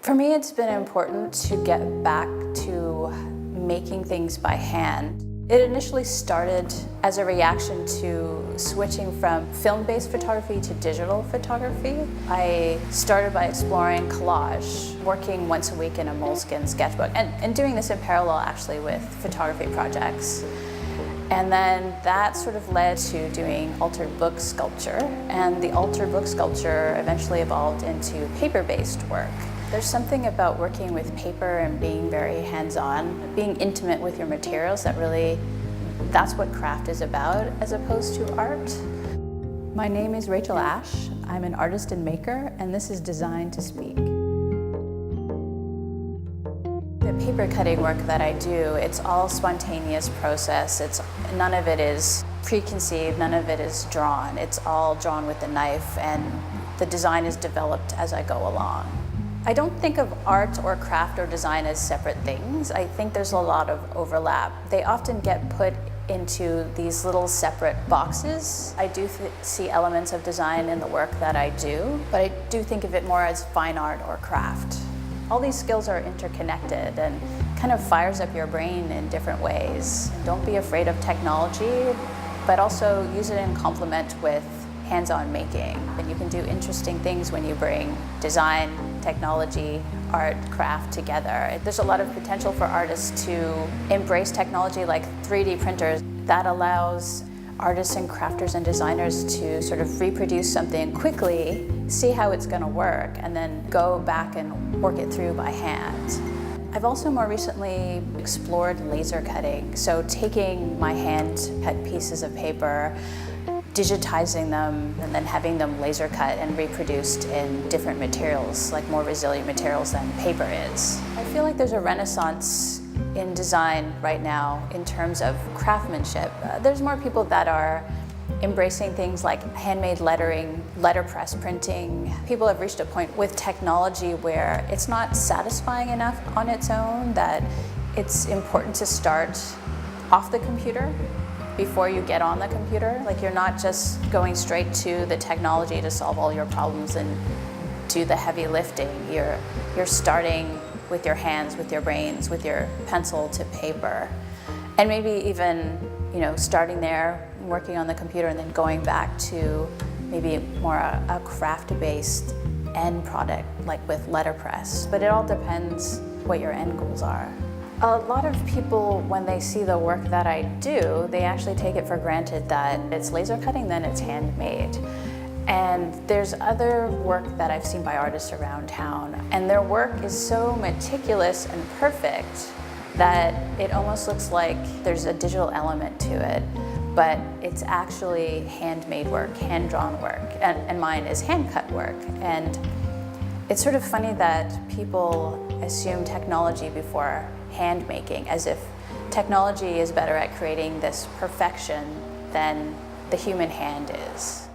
For me, it's been important to get back to making things by hand. It initially started as a reaction to switching from film-based photography to digital photography. I started by exploring collage, working once a week in a moleskin sketchbook, and doing this in parallel actually with photography projects. And then that sort of led to doing altered book sculpture, and the altered book sculpture eventually evolved into paper-based work. There's something about working with paper and being very hands-on, being intimate with your materials that's what craft is about as opposed to art. My name is Rachael Ashe. I'm an artist and maker, and this is Designed to Speak. The paper cutting work that I do, it's all spontaneous process. None of it is preconceived, none of it is drawn. It's all drawn with the knife, and the design is developed as I go along. I don't think of art or craft or design as separate things. I think there's a lot of overlap. They often get put into these little separate boxes. I do see elements of design in the work that I do, but I do think of it more as fine art or craft. All these skills are interconnected and kind of fires up your brain in different ways. Don't be afraid of technology, but also use it in complement with hands-on making. And you can do interesting things when you bring design, technology, art, craft together. There's a lot of potential for artists to embrace technology like 3D printers. That allows artists and crafters and designers to sort of reproduce something quickly, see how it's going to work, and then go back and work it through by hand. I've also more recently explored laser cutting, so taking my hand-cut pieces of paper, digitizing them, and then having them laser cut and reproduced in different materials, like more resilient materials than paper is. I feel like there's a renaissance in design right now in terms of craftsmanship. There's more people that are embracing things like handmade lettering, letterpress printing. People have reached a point with technology where it's not satisfying enough on its own, that it's important to start off the computer before you get on the computer. Like, you're not just going straight to the technology to solve all your problems and do the heavy lifting. You're starting with your hands, with your brains, with your pencil to paper. And maybe even, starting there, working on the computer, and then going back to maybe more a craft-based end product, like with letterpress. But it all depends what your end goals are. A lot of people, when they see the work that I do, they actually take it for granted that it's laser cutting, then it's handmade. And there's other work that I've seen by artists around town, and their work is so meticulous and perfect that it almost looks like there's a digital element to it, but it's actually handmade work, hand-drawn work, and mine is hand-cut work. And it's sort of funny that people assume technology before hand making, as if technology is better at creating this perfection than the human hand is.